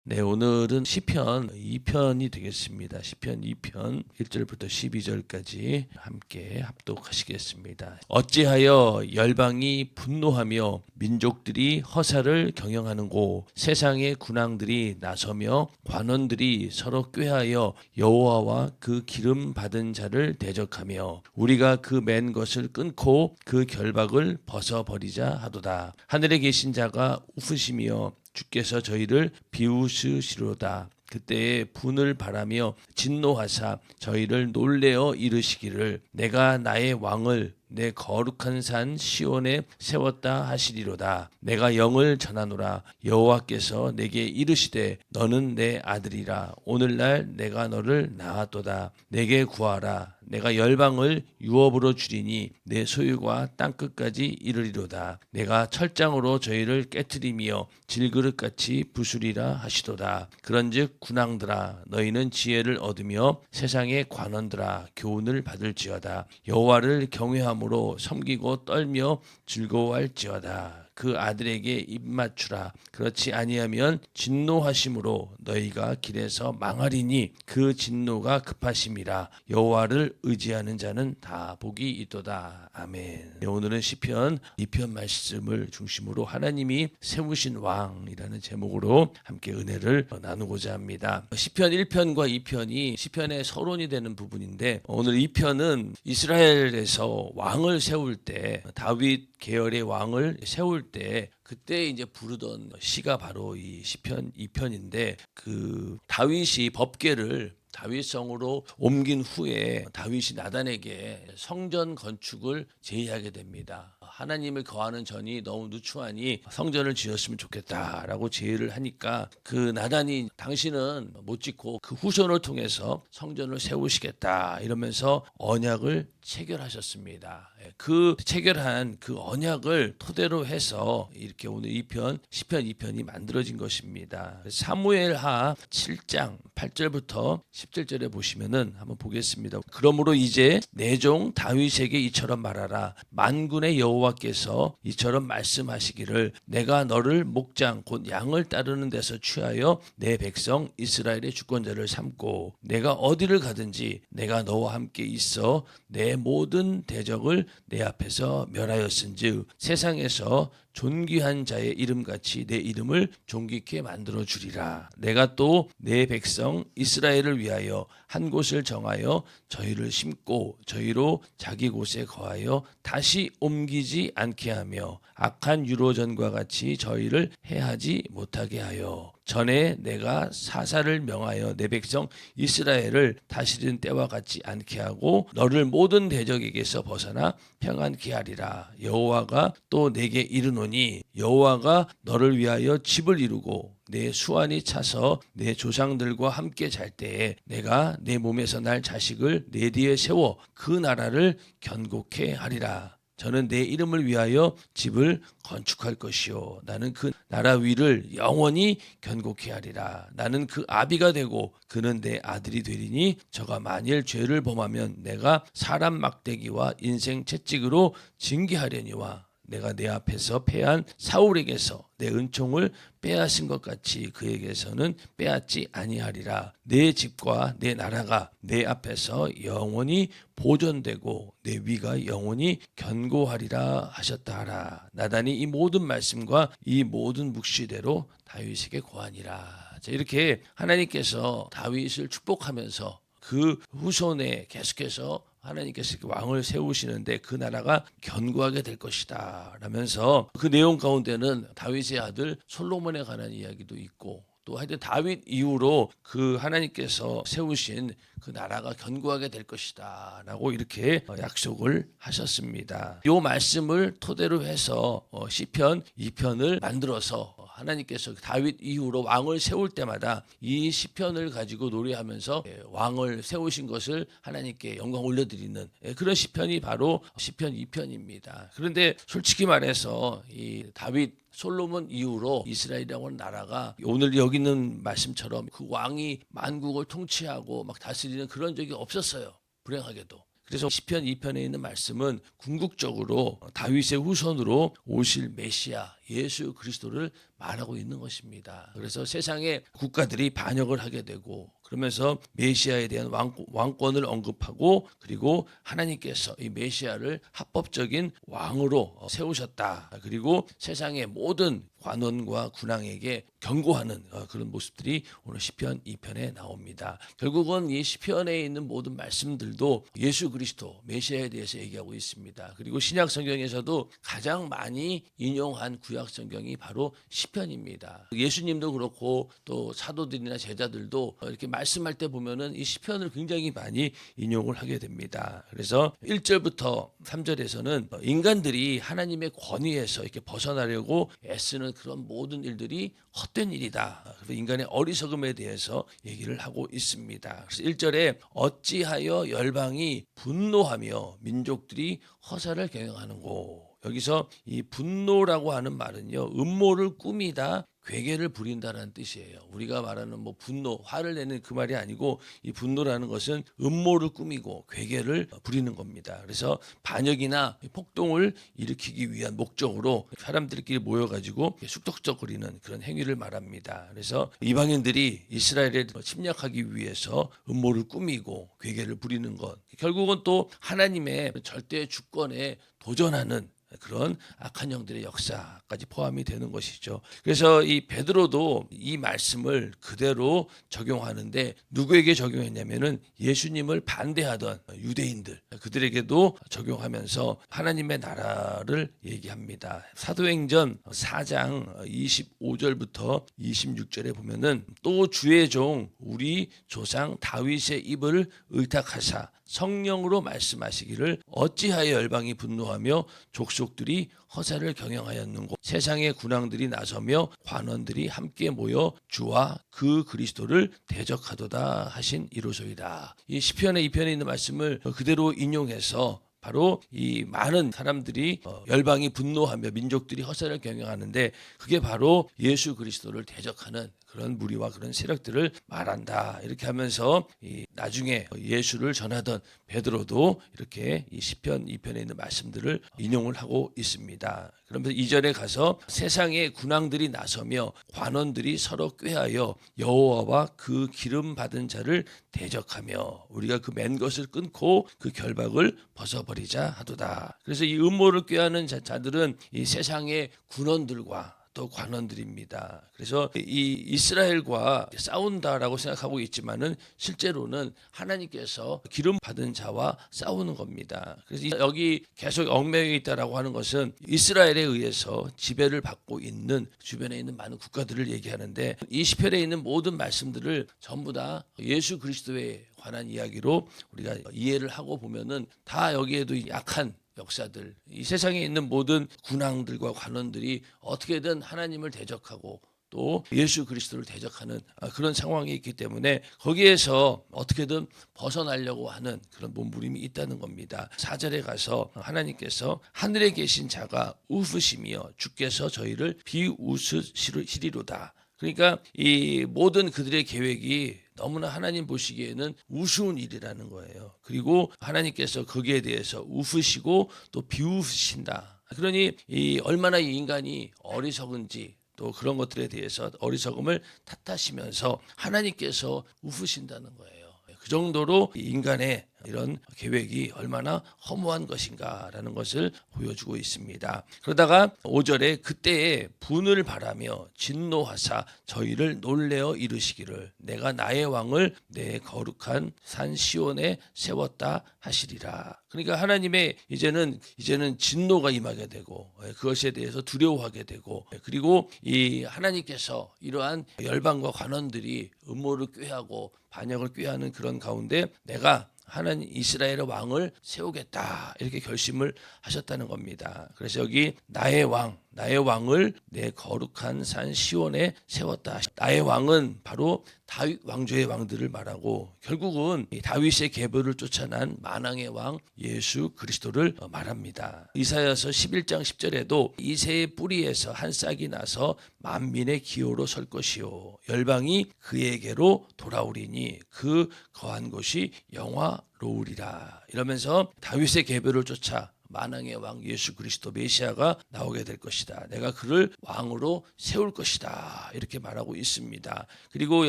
네, 오늘은 시편 2편이 되겠습니다. 시편 2편 1절부터 12절까지 함께 합독하시겠습니다. 어찌하여 열방이 분노하며 민족들이 허사를 경영하는고, 세상의 군왕들이 나서며 관원들이 서로 꾀하여 여호와와 그 기름 받은 자를 대적하며 우리가 그 맨 것을 끊고 그 결박을 벗어버리자 하도다. 하늘에 계신 자가 우으시며 주께서 저희를 비웃으시로다. 그때에 분을 바라며 진노하사 저희를 놀래어 이르시기를 내가 나의 왕을 내 거룩한 산 시온에 세웠다 하시리로다. 내가 영을 전하노라. 여호와께서 내게 이르시되 너는 내 아들이라. 오늘날 내가 너를 낳았도다. 내게 구하라. 내가 열방을 유업으로 주리니 내 소유가 땅끝까지 이르리로다. 내가 철장으로 저희를 깨트리며 질그릇같이 부수리라 하시도다. 그런즉 군왕들아, 너희는 지혜를 얻으며 세상의 관원들아, 교훈을 받을지어다. 여호와를 경외함으로 섬기고 떨며 즐거워할지어다. 그 아들에게 입맞추라. 그렇지 아니하면 진노하심으로 너희가 길에서 망하리니 그 진노가 급하심이라. 여호와를 의지하는 자는 다 복이 있도다. 아멘. 네, 오늘은 시편 2편 말씀을 중심으로 하나님이 세우신 왕이라는 제목으로 함께 은혜를 나누고자 합니다. 시편 1편과 2편이 시편의 서론이 되는 부분인데, 오늘 2편은 이스라엘에서 왕을 세울 때, 다윗 계열의 왕을 세울 때 그때 이제 부르던 시가 바로 이 시편 2편인데, 그 다윗이 법궤를 다윗성으로 옮긴 후에 다윗이 나단에게 성전 건축을 제의하게 됩니다. 하나님을 거하는 전이 너무 누추하니 성전을 지었으면 좋겠다라고 제의를 하니까, 그 나단이 당신은 못 짓고 그 후손을 통해서 성전을 세우시겠다 이러면서 언약을 체결하셨습니다. 그 체결한 그 언약을 토대로 해서 이렇게 오늘 2편 시편 2편이 만들어진 것입니다. 사무엘하 7장 8절부터 17절에 보시면은 한번 보겠습니다. 그러므로 이제 내 종 다윗에게 이처럼 말하라. 만군의 여호와께서 이처럼 말씀하시기를 내가 너를 목장 곧 양을 따르는 데서 취하여 내 백성 이스라엘의 주권자를 삼고 내가 어디를 가든지 내가 너와 함께 있어 내 모든 대적을 내 앞에서 멸하였은즉 세상에서 존귀한 자의 이름같이 내 이름을 존귀케 만들어 주리라. 내가 또 내 백성 이스라엘을 위하여 한 곳을 정하여 저희를 심고 저희로 자기 곳에 거하여 다시 옮기지 않게 하며 악한 유로전과 같이 저희를 해하지 못하게 하여 전에 내가 사사를 명하여 내 백성 이스라엘을 다스리는 때와 같지 않게 하고 너를 모든 대적에게서 벗어나 평안케 하리라. 여호와가 또 내게 이르노니 여호와가 너를 위하여 집을 이루고 내 수완이 차서 내 조상들과 함께 잘 때에 내가 내 몸에서 날 자식을 내 뒤에 세워 그 나라를 견고케 하리라. 저는 내 이름을 위하여 집을 건축할 것이요 나는 그 나라 위를 영원히 견고케 하리라. 나는 그 아비가 되고 그는 내 아들이 되리니 저가 만일 죄를 범하면 내가 사람 막대기와 인생 채찍으로 징계하려니와 내가 내 앞에서 패한 사울에게서 내 은총을 빼앗은 것 같이 그에게서는 빼앗지 아니하리라. 내 집과 내 나라가 내 앞에서 영원히 보존되고 내 위가 영원히 견고하리라 하셨다 하라. 나단이 이 모든 말씀과 이 모든 묵시대로 다윗에게 고하니라. 자, 이렇게 하나님께서 다윗을 축복하면서 그 후손에 계속해서 하나님께서 왕을 세우시는데 그 나라가 견고하게 될 것이다 라면서, 그 내용 가운데는 다윗의 아들 솔로몬에 관한 이야기도 있고, 또 하여튼 다윗 이후로 그 하나님께서 세우신 그 나라가 견고하게 될 것이다 라고 이렇게 약속을 하셨습니다. 이 말씀을 토대로 해서 시편 2편을 만들어서 하나님께서 다윗 이후로 왕을 세울 때마다 이 시편을 가지고 노래하면서 왕을 세우신 것을 하나님께 영광 올려드리는 그런 시편이 바로 시편 2편입니다. 그런데 솔직히 말해서 이 다윗 솔로몬 이후로 이스라엘이라고 하는 나라가 오늘 여기 있는 말씀처럼 그 왕이 만국을 통치하고 막 다스리는 그런 적이 없었어요. 불행하게도. 그래서 시편 2편에 있는 말씀은 궁극적으로 다윗의 후손으로 오실 메시아 예수 그리스도를 말하고 있는 것입니다. 그래서 세상의 국가들이 반역을 하게 되고 그러면서 메시아에 대한 왕권을 언급하고 그리고 하나님께서 이 메시아를 합법적인 왕으로 세우셨다. 그리고 세상의 모든 관원과 군왕에게 경고하는 그런 모습들이 오늘 시편 2편에 나옵니다. 결국은 이 시편에 있는 모든 말씀들도 예수 그리스도 메시아에 대해서 얘기하고 있습니다. 그리고 신약 성경에서도 가장 많이 인용한 구약 성경이 바로 시편입니다. 예수님도 그렇고 또 사도들이나 제자들도 이렇게 말씀할 때 보면은 이 시편을 굉장히 많이 인용을 하게 됩니다. 그래서 1절부터 3절에서는 인간들이 하나님의 권위에서 이렇게 벗어나려고 애쓰는 그런 모든 일들이 헛된 일이다. 그래서 인간의 어리석음에 대해서 얘기를 하고 있습니다. 그래서 1절에 어찌하여 열방이 분노하며 민족들이 허사를 경영하는고. 여기서 이 분노라고 하는 말은요, 음모를 꾸미다 괴계를 부린다는 뜻이에요. 우리가 말하는 뭐 분노, 화를 내는 그 말이 아니고 이 분노라는 것은 음모를 꾸미고 괴계를 부리는 겁니다. 그래서 반역이나 폭동을 일으키기 위한 목적으로 사람들끼리 모여가지고 쑥덕적거리는 그런 행위를 말합니다. 그래서 이방인들이 이스라엘에 침략하기 위해서 음모를 꾸미고 괴계를 부리는 것, 결국은 또 하나님의 절대 주권에 도전하는 그런 악한 영들의 역사까지 포함이 되는 것이죠. 그래서 이 베드로도 이 말씀을 그대로 적용하는데 누구에게 적용했냐면은 예수님을 반대하던 유대인들 그들에게도 적용하면서 하나님의 나라를 얘기합니다. 사도행전 4장 25절부터 26절에 보면은 또 주의 종 우리 조상 다윗의 입을 의탁하사 성령으로 말씀하시기를 어찌하여 열방이 분노하며 족속들이 허사를 경영하였는고 세상의 군왕들이 나서며 관원들이 함께 모여 주와 그 그리스도를 대적하도다 하신 이로소이다. 이 시편의 2편에 있는 말씀을 그대로 인용해서 바로 이 많은 사람들이 열방이 분노하며 민족들이 허사를 경영하는데 그게 바로 예수 그리스도를 대적하는 그런 무리와 그런 세력들을 말한다. 이렇게 하면서 이 나중에 예수를 전하던 베드로도 이렇게 이 시편 2편에 있는 말씀들을 인용을 하고 있습니다. 그러면서 2절에 가서 세상의 군왕들이 나서며 관원들이 서로 꾀하여 여호와와 그 기름 받은 자를 대적하며 우리가 그 맨 것을 끊고 그 결박을 벗어버리자 하도다. 그래서 이 음모를 꾀하는 자들은 이 세상의 군원들과 또 관원들입니다. 그래서 이 이스라엘과 싸운다라고 생각하고 있지만은 실제로는 하나님께서 기름 받은 자와 싸우는 겁니다. 그래서 여기 계속 얽매여 있다라고 하는 것은 이스라엘에 의해서 지배를 받고 있는 주변에 있는 많은 국가들을 얘기하는데 이 시편에 있는 모든 말씀들을 전부 다 예수 그리스도에 관한 이야기로 우리가 이해를 하고 보면은 다 여기에도 약한 역사들, 이 세상에 있는 모든 군왕들과 관원들이 어떻게든 하나님을 대적하고 또 예수 그리스도를 대적하는 그런 상황이 있기 때문에 거기에서 어떻게든 벗어나려고 하는 그런 몸부림이 있다는 겁니다. 4절에 가서 하나님께서 하늘에 계신 자가 우으시며 주께서 저희를 비웃으시리로다. 그러니까 이 모든 그들의 계획이 너무나 하나님 보시기에는 우스운 일이라는 거예요. 그리고 하나님께서 거기에 대해서 웃으시고 또 비웃으신다. 그러니 이 얼마나 이 인간이 어리석은지 또 그런 것들에 대해서 어리석음을 탓하시면서 하나님께서 웃으신다는 거예요. 그 정도로 인간의 이런 계획이 얼마나 허무한 것인가라는 것을 보여주고 있습니다. 그러다가 5절에 그때에 분을 바라며 진노하사 저희를 놀래어 이르시기를 내가 나의 왕을 내 거룩한 산 시온에 세웠다 하시리라. 그러니까 하나님의 이제는 진노가 임하게 되고 그것에 대해서 두려워하게 되고 그리고 이 하나님께서 이러한 열방과 관원들이 음모를 꾀하고 반역을 꾀하는 그런 가운데 내가 하나님 이스라엘의 왕을 세우겠다 이렇게 결심을 하셨다는 겁니다. 그래서 여기 나의 왕, 나의 왕을 내 거룩한 산 시온에 세웠다. 나의 왕은 바로 다윗 왕조의 왕들을 말하고 결국은 다윗의 계보를 쫓아난 만왕의 왕 예수 그리스도를 말합니다. 이사야서 11장 10절에도 이새의 뿌리에서 한 싹이 나서 만민의 기호로 설 것이요 열방이 그에게로 돌아오리니 그 거한 곳이 영화로우리라. 이러면서 다윗의 계보를 쫓아 만왕의 왕 예수 그리스도 메시아가 나오게 될 것이다. 내가 그를 왕으로 세울 것이다. 이렇게 말하고 있습니다. 그리고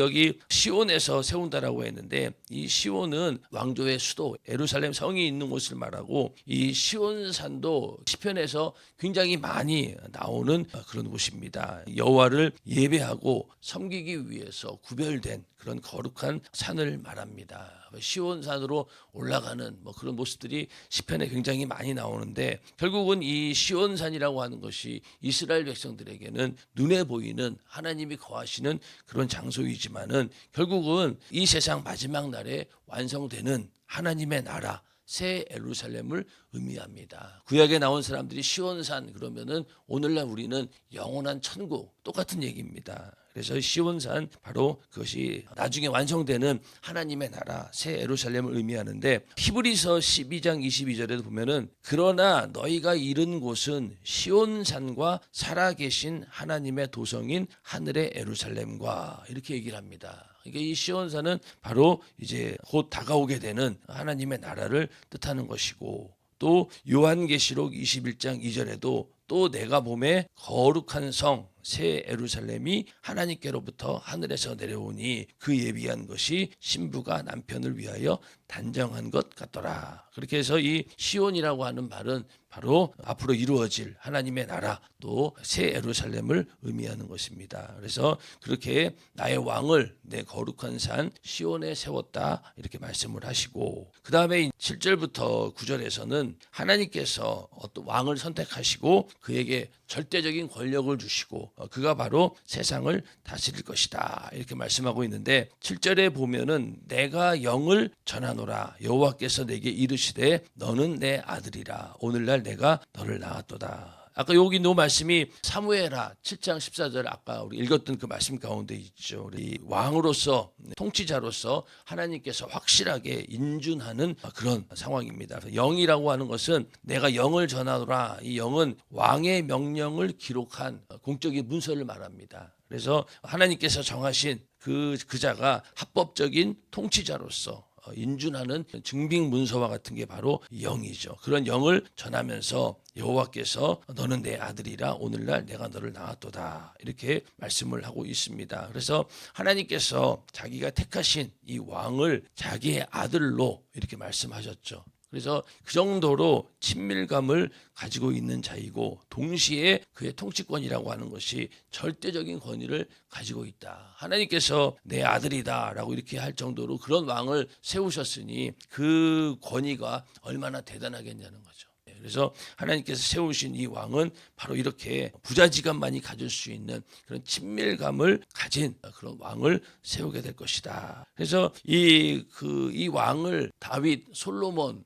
여기 시온에서 세운다라고 했는데 이 시온은 왕조의 수도 예루살렘 성이 있는 곳을 말하고 이 시온산도 시편에서 굉장히 많이 나오는 그런 곳입니다. 여호와를 예배하고 섬기기 위해서 구별된 그런 거룩한 산을 말합니다. 시온산으로 올라가는 그런 모습들이 시편에 굉장히 많이 나오는데 결국은 이 시온산이라고 하는 것이 이스라엘 백성들에게는 눈에 보이는 하나님이 거하시는 그런 장소이지만은 결국은 이 세상 마지막 날에 완성되는 하나님의 나라 새 예루살렘을 의미합니다. 구약에 나온 사람들이 시온산 그러면은 오늘날 우리는 영원한 천국 똑같은 얘기입니다. 그래서 시온산 바로 그것이 나중에 완성되는 하나님의 나라 새 예루살렘을 의미하는데 히브리서 12장 22절에도 보면은 그러나 너희가 이른 곳은 시온산과 살아계신 하나님의 도성인 하늘의 예루살렘과 이렇게 얘기를 합니다. 그러니까 이 시온산은 바로 이제 곧 다가오게 되는 하나님의 나라를 뜻하는 것이고 또 요한계시록 21장 2절에도 또 내가 봄에 거룩한 성 새 예루살렘이 하나님께로부터 하늘에서 내려오니 그 예비한 것이 신부가 남편을 위하여 단정한 것 같더라. 그렇게 해서 이 시온이라고 하는 말은 바로 앞으로 이루어질 하나님의 나라 또 새 예루살렘을 의미하는 것입니다. 그래서 그렇게 나의 왕을 내 거룩한 산 시온에 세웠다 이렇게 말씀을 하시고 그 다음에 7절부터 9절에서는 하나님께서 어떤 왕을 선택하시고 그에게 절대적인 권력을 주시고 그가 바로 세상을 다스릴 것이다 이렇게 말씀하고 있는데 7절에 보면은 내가 영을 전하노라 여호와께서 내게 이르시되 너는 내 아들이라 오늘날 내가 너를 낳았도다. 아까 여기 있는 말씀이 사무엘하 7장 14절 아까 우리 읽었던 그 말씀 가운데 있죠. 우리 왕으로서 통치자로서 하나님께서 확실하게 인준하는 그런 상황입니다. 영이라고 하는 것은 내가 영을 전하노라 이 영은 왕의 명령을 기록한 공적인 문서를 말합니다. 그래서 하나님께서 정하신 그 자가 합법적인 통치자로서 인준하는 증빙 문서와 같은 게 바로 영이죠. 그런 영을 전하면서 여호와께서 너는 내 아들이라 오늘날 내가 너를 낳았도다 이렇게 말씀을 하고 있습니다. 그래서 하나님께서 자기가 택하신 이 왕을 자기의 아들로 이렇게 말씀하셨죠. 그래서 그 정도로 친밀감을 가지고 있는 자이고 동시에 그의 통치권이라고 하는 것이 절대적인 권위를 가지고 있다. 하나님께서 내 아들이다 라고 이렇게 할 정도로 그런 왕을 세우셨으니 그 권위가 얼마나 대단하겠냐는 거죠. 그래서 하나님께서 세우신 이 왕은 바로 이렇게 부자지간만이 가질 수 있는 그런 친밀감을 가진 그런 왕을 세우게 될 것이다. 그래서 이 왕을 다윗, 솔로몬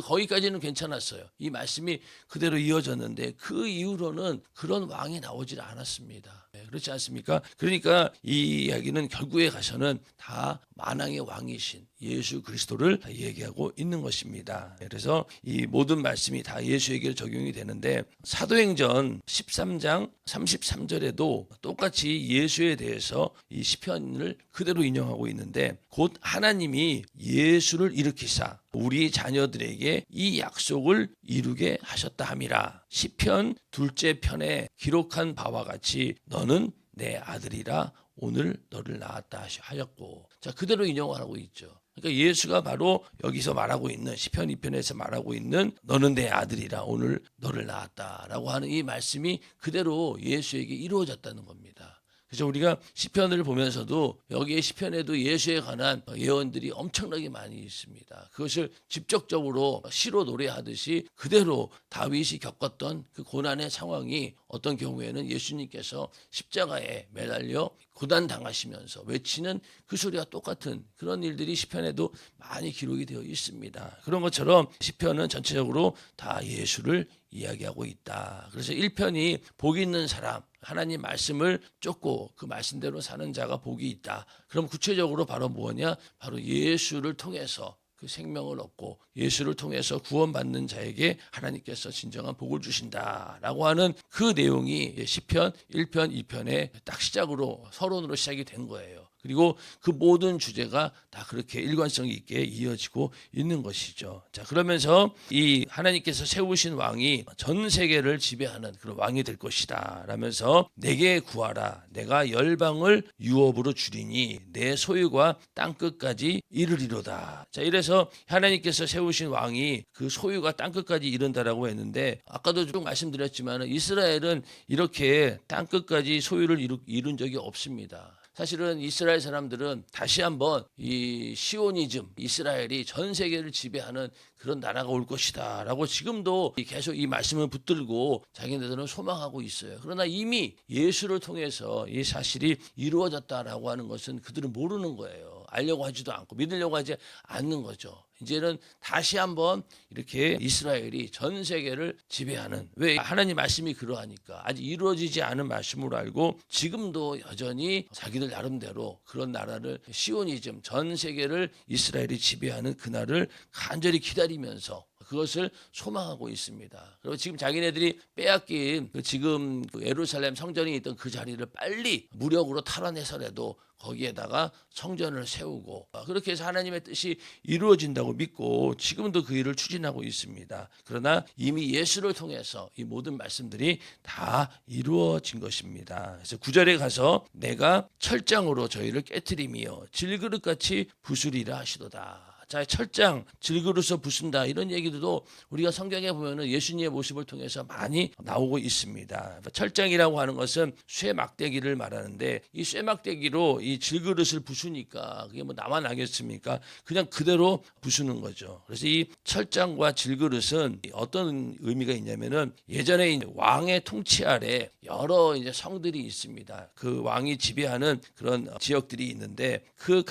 거기까지는 괜찮았어요. 이 말씀이 그대로 이어졌는데 그 이후로는 그런 왕이 나오질 않았습니다. 그렇지 않습니까? 그러니까 이 이야기는 결국에 가서는 다 만왕의 왕이신 예수 그리스도를 얘기하고 있는 것입니다. 그래서 이 모든 말씀이 다 예수에게 적용이 되는데 사도행전 13장 33절에도 똑같이 예수에 대해서 이 시편을 그대로 인용하고 있는데 곧 하나님이 예수를 일으키사 우리 자녀들에게 이 약속을 이루게 하셨다 함이라. 시편 2째 편에 기록한 바와 같이 너는 내 아들이라 오늘 너를 낳았다 하셨고 자 그대로 인용하고 있죠. 그러니까 예수가 바로 여기서 말하고 있는 시편 2편에서 말하고 있는 너는 내 아들이라 오늘 너를 낳았다라고 하는 이 말씀이 그대로 예수에게 이루어졌다는 겁니다. 그래서 우리가 시편을 보면서도 여기에 시편에도 예수에 관한 예언들이 엄청나게 많이 있습니다. 그것을 직접적으로 시로 노래하듯이 그대로 다윗이 겪었던 그 고난의 상황이 어떤 경우에는 예수님께서 십자가에 매달려 고난당하시면서 외치는 그 소리와 똑같은 그런 일들이 시편에도 많이 기록이 되어 있습니다. 그런 것처럼 시편은 전체적으로 다 예수를 이야기하고 있다. 그래서 1편이 복이 있는 사람, 하나님 말씀을 쫓고 그 말씀대로 사는 자가 복이 있다. 그럼 구체적으로 바로 뭐냐? 바로 예수를 통해서 그 생명을 얻고 예수를 통해서 구원받는 자에게 하나님께서 진정한 복을 주신다라고 하는 그 내용이 시편 1편, 2편의 딱 시작으로 서론으로 시작이 된 거예요. 그리고 그 모든 주제가 다 그렇게 일관성 있게 이어지고 있는 것이죠. 자, 그러면서 이 하나님께서 세우신 왕이 전 세계를 지배하는 그런 왕이 될 것이다 라면서 내게 구하라, 내가 열방을 유업으로 주리니 내 소유가 땅끝까지 이르리로다. 자, 이래서 하나님께서 세우신 왕이 그 소유가 땅끝까지 이른다라고 했는데, 아까도 좀 말씀드렸지만 이스라엘은 이렇게 땅끝까지 소유를 이룬 적이 없습니다. 사실은 이스라엘 사람들은 다시 한번 이 시오니즘, 이스라엘이 전 세계를 지배하는 그런 나라가 올 것이다 라고 지금도 계속 이 말씀을 붙들고 자기네들은 소망하고 있어요. 그러나 이미 예수를 통해서 이 사실이 이루어졌다라고 하는 것은 그들은 모르는 거예요. 알려고 하지도 않고 믿으려고 하지 않는 거죠. 이제는 다시 한번 이렇게 이스라엘이 전 세계를 지배하는, 왜? 하나님 말씀이 그러하니까 아직 이루어지지 않은 말씀으로 알고 지금도 여전히 자기들 나름대로 그런 나라를, 시오니즘, 전 세계를 이스라엘이 지배하는 그날을 간절히 기다리면서 그것을 소망하고 있습니다. 그리고 지금 자기네들이 빼앗긴 지금 예루살렘 성전이 있던 그 자리를 빨리 무력으로 탈환해서라도 거기에다가 성전을 세우고, 그렇게 해서 하나님의 뜻이 이루어진다고 믿고 지금도 그 일을 추진하고 있습니다. 그러나 이미 예수를 통해서 이 모든 말씀들이 다 이루어진 것입니다. 그래서 9절에 가서 내가 철장으로 저희를 깨트리며 질그릇같이 부수리라 하시도다. 자, 철장, 질그릇을 부순다, 이런 얘기들도 우리가 성경에 보면은 예수님의 모습을 통해서 많이 나오고 있습니다. 철장이라고 하는 것은 쇠막대기를 말하는데, 이 쇠막대기로 이 질그릇을 부수니까 그게 뭐 나만 알겠습니까? 그냥 그대로 부수는 거죠. 그래서 이 철장과 질그릇은 어떤 의미가 있냐면은, 예전에 왕의 통치 아래 여러 이제 성들이 있습니다. 그 왕이 지배하는 그런 지역들이 있는데 그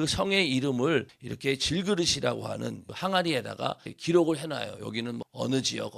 성의 이름을 이렇게 질그릇이라고 하는 항아리에다가 기록을 해놔요. 여기는 뭐 어느 지역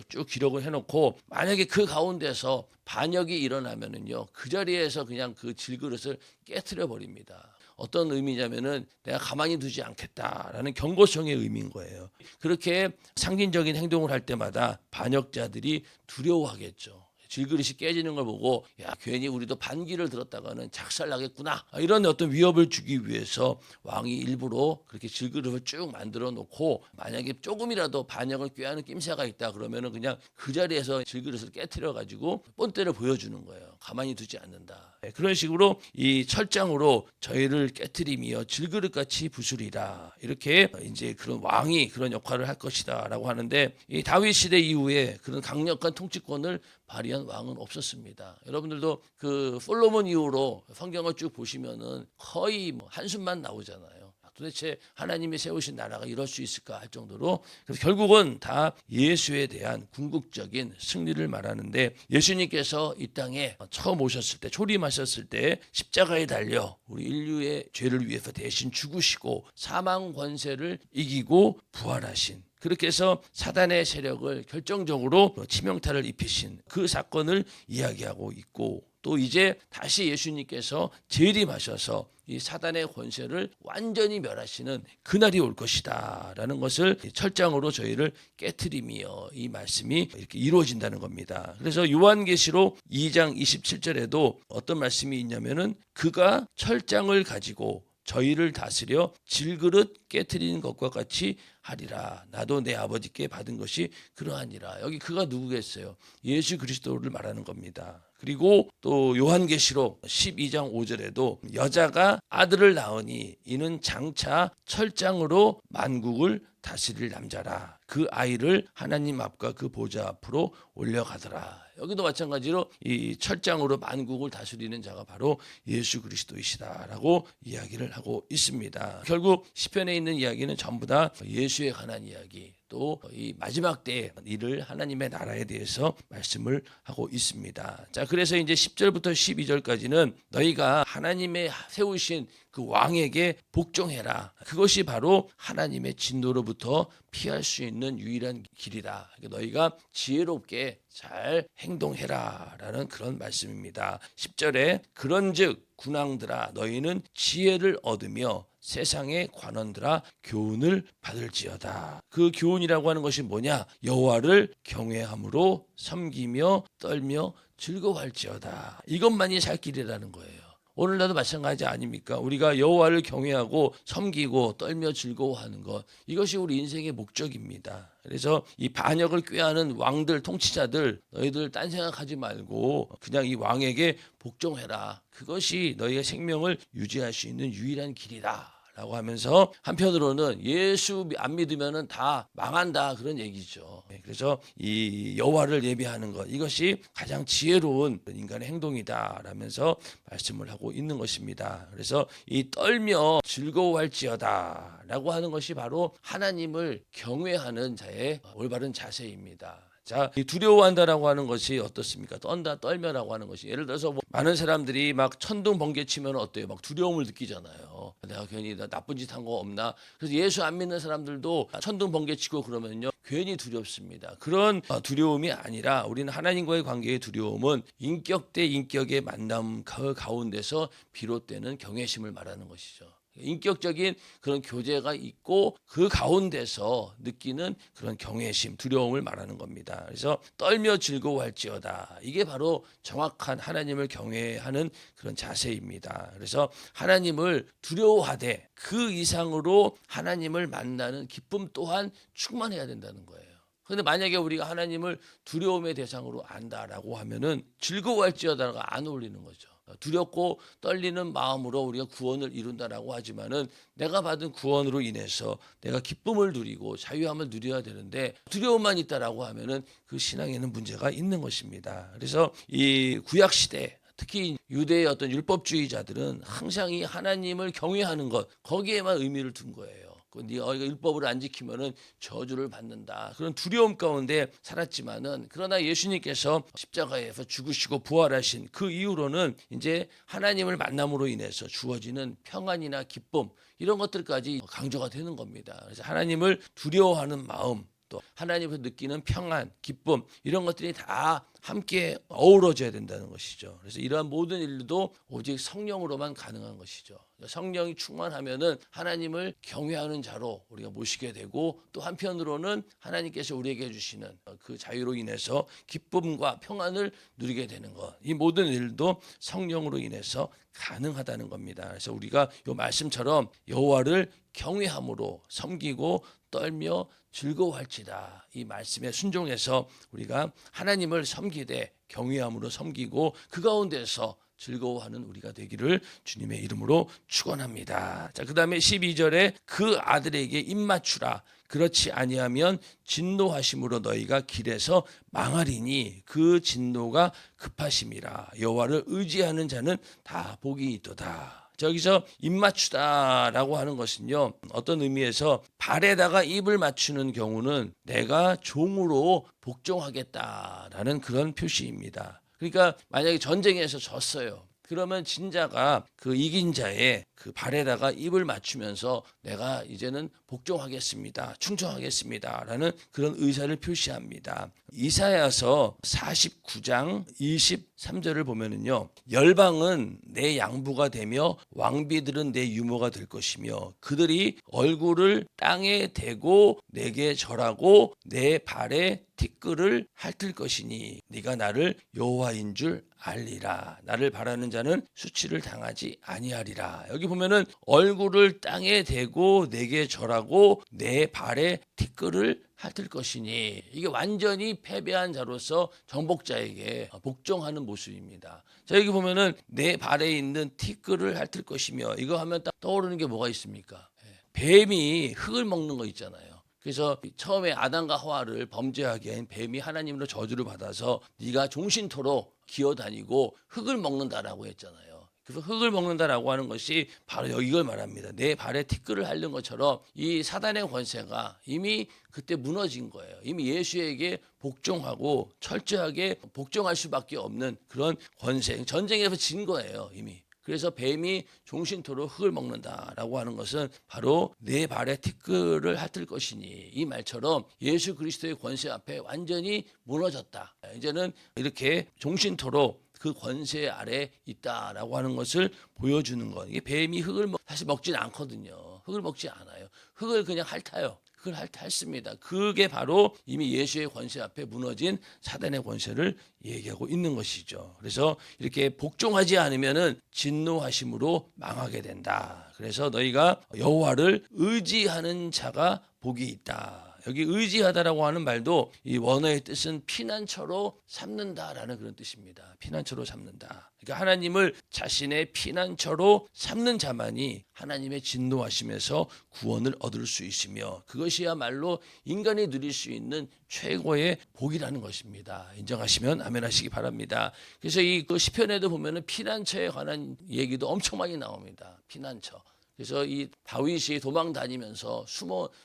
쭉 기록을 해놓고, 만약에 그 가운데서 반역이 일어나면은요, 그 자리에서 그냥 그 질그릇을 깨트려 버립니다. 어떤 의미냐면은 내가 가만히 두지 않겠다라는 경고성의 의미인 거예요. 그렇게 상징적인 행동을 할 때마다 반역자들이 두려워하겠죠. 질그릇이 깨지는 걸 보고, 야, 괜히 우리도 반기를 들었다가는 작살나겠구나, 이런 어떤 위협을 주기 위해서 왕이 일부러 그렇게 질그릇을 쭉 만들어 놓고, 만약에 조금이라도 반역을 꾀하는 낌새가 있다 그러면은 그냥 그 자리에서 질그릇을 깨트려 가지고 본때를 보여주는 거예요. 가만히 두지 않는다. 그런 식으로 이 철장으로 저희를 깨트리며 질그릇같이 부수리라, 이렇게 이제 그런 왕이 그런 역할을 할 것이다라고 하는데, 이 다윗 시대 이후에 그런 강력한 통치권을 발휘한 왕은 없었습니다. 여러분들도 그 솔로몬 이후로 성경을 쭉 보시면은 거의 뭐 한숨만 나오잖아요. 도대체 하나님이 세우신 나라가 이럴 수 있을까 할 정도로. 그래서 결국은 다 예수에 대한 궁극적인 승리를 말하는데, 예수님께서 이 땅에 처음 오셨을 때, 초림하셨을 때 십자가에 달려 우리 인류의 죄를 위해서 대신 죽으시고 사망 권세를 이기고 부활하신, 그렇게 해서 사단의 세력을 결정적으로 치명타를 입히신 그 사건을 이야기하고 있고, 또 이제 다시 예수님께서 재림하셔서 이 사단의 권세를 완전히 멸하시는 그날이 올 것이다 라는 것을 철장으로 저희를 깨트리며, 이 말씀이 이렇게 이루어진다는 겁니다. 그래서 요한계시록 2장 27절에도 어떤 말씀이 있냐면은, 그가 철장을 가지고 저희를 다스려 질그릇 깨트리는 것과 같이 하리라. 나도 내 아버지께 받은 것이 그러하니라. 여기 그가 누구겠어요? 예수 그리스도를 말하는 겁니다. 그리고 또 요한계시록 12장 5절에도 여자가 아들을 낳으니 이는 장차 철장으로 만국을 다스릴 남자라. 그 아이를 하나님 앞과 그 보좌 앞으로 올려가더라. 여기도 마찬가지로 이 철장으로 만국을 다스리는 자가 바로 예수 그리스도이시다라고 이야기를 하고 있습니다. 결국 시편에 있는 이야기는 전부 다 예수에 관한 이야기, 또 이 마지막 때에 일을 하나님의 나라에 대해서 말씀을 하고 있습니다. 자, 그래서 이제 10절부터 12절까지는 너희가 하나님의 세우신 그 왕에게 복종해라. 그것이 바로 하나님의 진노로부터 피할 수 있는 유일한 길이다. 너희가 지혜롭게 잘 행동해라 라는 그런 말씀입니다. 10절에 그런즉 군왕들아 너희는 지혜를 얻으며 세상의 관원들아 교훈을 받을지어다. 그 교훈이라고 하는 것이 뭐냐? 여호와를 경외함으로 섬기며 떨며 즐거워할지어다. 이것만이 살 길이라는 거예요. 오늘날도 마찬가지 아닙니까? 우리가 여호와를 경외하고 섬기고 떨며 즐거워하는 것, 이것이 우리 인생의 목적입니다. 그래서 이 반역을 꾀하는 왕들, 통치자들, 너희들 딴 생각하지 말고 그냥 이 왕에게 복종해라. 그것이 너희의 생명을 유지할 수 있는 유일한 길이다 라고 하면서 한편으로는 예수 안 믿으면은 다 망한다 그런 얘기죠. 그래서 이 여호와를 예배하는 것, 이것이 가장 지혜로운 인간의 행동이다 라면서 말씀을 하고 있는 것입니다. 그래서 이 떨며 즐거워할지어다 라고 하는 것이 바로 하나님을 경외하는 자의 올바른 자세입니다. 자, 이 두려워한다라고 하는 것이 어떻습니까? 떤다, 떨며라고 하는 것이, 예를 들어서 뭐 많은 사람들이 막 천둥 번개 치면 어때요? 막 두려움을 느끼잖아요. 내가 괜히 나쁜 짓 한 거 없나? 그래서 예수 안 믿는 사람들도 천둥 번개 치고 그러면요 괜히 두렵습니다. 그런 두려움이 아니라 우리는 하나님과의 관계의 두려움은 인격 대 인격의 만남 가운데서 비롯되는 경외심을 말하는 것이죠. 인격적인 그런 교제가 있고 그 가운데서 느끼는 그런 경외심, 두려움을 말하는 겁니다. 그래서 떨며 즐거워할지어다. 이게 바로 정확한 하나님을 경외하는 그런 자세입니다. 그래서 하나님을 두려워하되 그 이상으로 하나님을 만나는 기쁨 또한 충만해야 된다는 거예요. 그런데 만약에 우리가 하나님을 두려움의 대상으로 안다라고 하면은 즐거워할지어다가 안 어울리는 거죠. 두렵고 떨리는 마음으로 우리가 구원을 이룬다라고 하지만은 내가 받은 구원으로 인해서 내가 기쁨을 누리고 자유함을 누려야 되는데 두려움만 있다라고 하면은 그 신앙에는 문제가 있는 것입니다. 그래서 이 구약 시대 특히 유대의 어떤 율법주의자들은 항상 이 하나님을 경외하는 것 거기에만 의미를 둔 거예요. 네가 율법을 안 지키면은 저주를 받는다. 그런 두려움 가운데 살았지만은 그러나 예수님께서 십자가에서 죽으시고 부활하신 그 이후로는 이제 하나님을 만남으로 인해서 주어지는 평안이나 기쁨 이런 것들까지 강조가 되는 겁니다. 그래서 하나님을 두려워하는 마음 또 하나님을 느끼는 평안, 기쁨 이런 것들이 다 함께 어우러져야 된다는 것이죠. 그래서 이러한 모든 일도 오직 성령으로만 가능한 것이죠. 성령이 충만하면은 하나님을 경외하는 자로 우리가 모시게 되고 또 한편으로는 하나님께서 우리에게 주시는 그 자유로 인해서 기쁨과 평안을 누리게 되는 것. 이 모든 일도 성령으로 인해서 가능하다는 겁니다. 그래서 우리가 이 말씀처럼 여호와를 경외함으로 섬기고 떨며 즐거워할지다. 이 말씀에 순종해서 우리가 하나님을 섬기되 경외함으로 섬기고 그 가운데서 즐거워하는 우리가 되기를 주님의 이름으로 축원합니다. 자, 그다음에 12절에 그 아들에게 입맞추라. 그렇지 아니하면 진노하심으로 너희가 길에서 망하리니 그 진노가 급하심이라. 여호와를 의지하는 자는 다 복이 있도다. 저기서 입맞추다라고 하는 것은요 어떤 의미에서 발에다가 입을 맞추는 경우는 내가 종으로 복종하겠다라는 그런 표시입니다. 그러니까 만약에 전쟁에서 졌어요. 그러면 진자가 그 이긴 자의 그 발에다가 입을 맞추면서 내가 이제는 복종하겠습니다. 충성하겠습니다. 라는 그런 의사를 표시합니다. 이사야서 49장 23절을 보면은요. 열방은 내 양부가 되며 왕비들은 내 유모가 될 것이며 그들이 얼굴을 땅에 대고 내게 절하고 내 발에 티끌을 핥을 것이니 네가 나를 여호와인 줄 알리라. 나를 바라는 자는 수치를 당하지 아니하리라. 여기 보면은 얼굴을 땅에 대고 내게 절하고 내 발에 티끌을 핥을 것이니 이게 완전히 패배한 자로서 정복자에게 복종하는 모습입니다. 자, 여기 보면은 내 발에 있는 티끌을 핥을 것이며 이거 하면 딱 떠오르는 게 뭐가 있습니까? 뱀이 흙을 먹는 거 있잖아요. 그래서 처음에 아담과 하와를 범죄하게 한 뱀이 하나님으로 저주를 받아서 네가 종신토록 기어다니고 흙을 먹는다라고 했잖아요. 그래서 흙을 먹는다라고 하는 것이 바로 이걸 말합니다. 내 발에 티끌을 핥는 것처럼 이 사단의 권세가 이미 그때 무너진 거예요. 이미 예수에게 복종하고 철저하게 복종할 수밖에 없는 그런 권세, 전쟁에서 진 거예요, 이미. 그래서 뱀이 종신토로 흙을 먹는다라고 하는 것은 바로 내 발에 티끌을 핥을 것이니, 이 말처럼 예수 그리스도의 권세 앞에 완전히 무너졌다. 이제는 이렇게 종신토로 그 권세 아래 있다라고 하는 것을 보여주는 것. 이게 뱀이 흙을 사실 먹진 않거든요. 흙을 먹지 않아요. 흙을 그냥 핥아요. 그걸 핥습니다. 그게 바로 이미 예수의 권세 앞에 무너진 사단의 권세를 얘기하고 있는 것이죠. 그래서 이렇게 복종하지 않으면은 진노하심으로 망하게 된다. 그래서 너희가 여호와를 의지하는 자가 복이 있다. 여기 의지하다라고 하는 말도 이 원어의 뜻은 피난처로 삼는다라는 그런 뜻입니다. 피난처로 삼는다. 그러니까 하나님을 자신의 피난처로 삼는 자만이 하나님의 진노하심에서 구원을 얻을 수 있으며, 그것이야말로 인간이 누릴 수 있는 최고의 복이라는 것입니다. 인정하시면 아멘 하시기 바랍니다. 그래서 이 시편에도 보면은 피난처에 관한 얘기도 엄청 많이 나옵니다. 피난처. 그래서 이 다윗이 도망 다니면서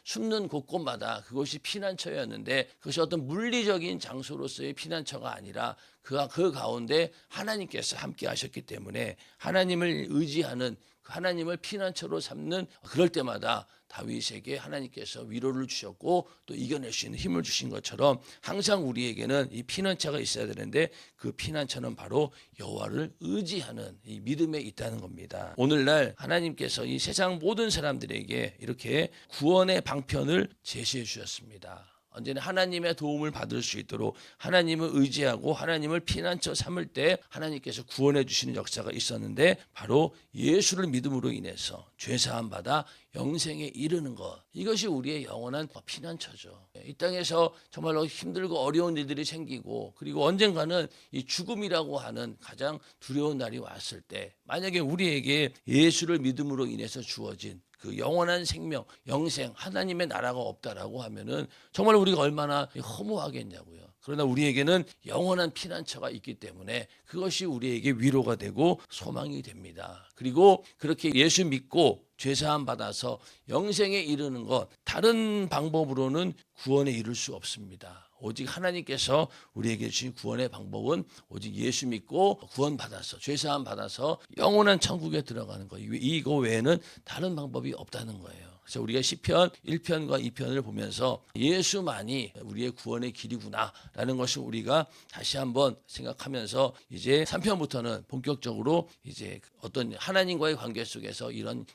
숨는 곳곳마다 그것이 피난처였는데, 그것이 어떤 물리적인 장소로서의 피난처가 아니라 그 가운데 하나님께서 함께 하셨기 때문에 하나님을 의지하는, 하나님을 피난처로 삼는, 그럴 때마다 다윗에게 하나님께서 위로를 주셨고 또 이겨낼 수 있는 힘을 주신 것처럼 항상 우리에게는 이 피난처가 있어야 되는데, 그 피난처는 바로 여호와를 의지하는 이 믿음에 있다는 겁니다. 오늘날 하나님께서 이 세상 모든 사람들에게 이렇게 구원의 방편을 제시해 주셨습니다. 언제나 하나님의 도움을 받을 수 있도록 하나님을 의지하고 하나님을 피난처 삼을 때 하나님께서 구원해 주시는 역사가 있었는데, 바로 예수를 믿음으로 인해서 죄사함 받아 영생에 이르는 것, 이것이 우리의 영원한 피난처죠. 이 땅에서 정말로 힘들고 어려운 일들이 생기고, 그리고 언젠가는 이 죽음이라고 하는 가장 두려운 날이 왔을 때, 만약에 우리에게 예수를 믿음으로 인해서 주어진 그 영원한 생명, 영생, 하나님의 나라가 없다라고 하면은 정말 우리가 얼마나 허무하겠냐고요. 그러나 우리에게는 영원한 피난처가 있기 때문에 그것이 우리에게 위로가 되고 소망이 됩니다. 그리고 그렇게 예수 믿고 죄사함 받아서 영생에 이르는 것, 다른 방법으로는 구원에 이를 수 없습니다. 오직 하나님께서 우리에게 주신 구원의 방법은 오직 예수 믿고 구원받아서 죄사함 받아서 영원한 천국에 들어가는 것, 이거 외에는 다른 방법이 없다는 거예요. 그래서 우리가 시편 1편과 2편을 보면서 예수만이 우리의 구원의 길이구나라는 것을 우리가 다시 한번 생각하면서, 이제 3편부터는 본격적으로 이제 어떤 하나님과의 관계 속에서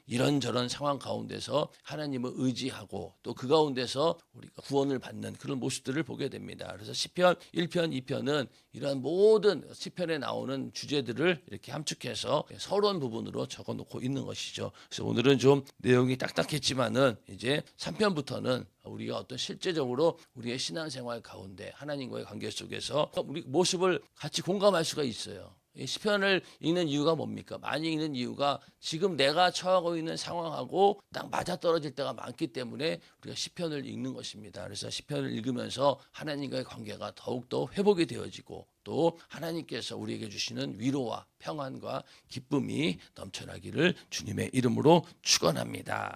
이런저런 상황 가운데서 하나님을 의지하고 또 그 가운데서 우리가 구원을 받는 그런 모습들을 보게 됩니다. 그래서 시편 1편, 2편은 이러한 모든 시편에 나오는 주제들을 이렇게 함축해서 서론 부분으로 적어놓고 있는 것이죠. 그래서 오늘은 좀 내용이 딱딱했지만은 이제 3편부터는 우리가 어떤 실제적으로 우리의 신앙생활 가운데 하나님과의 관계 속에서 우리 모습을 같이 공감할 수가 있어요. 이 시편을 읽는 이유가 뭡니까? 많이 읽는 이유가 지금 내가 처하고 있는 상황하고 딱 맞아떨어질 때가 많기 때문에 우리가 시편을 읽는 것입니다. 그래서 시편을 읽으면서 하나님과의 관계가 더욱더 회복이 되어지고, 또 하나님께서 우리에게 주시는 위로와 평안과 기쁨이 넘쳐나기를 주님의 이름으로 축원합니다.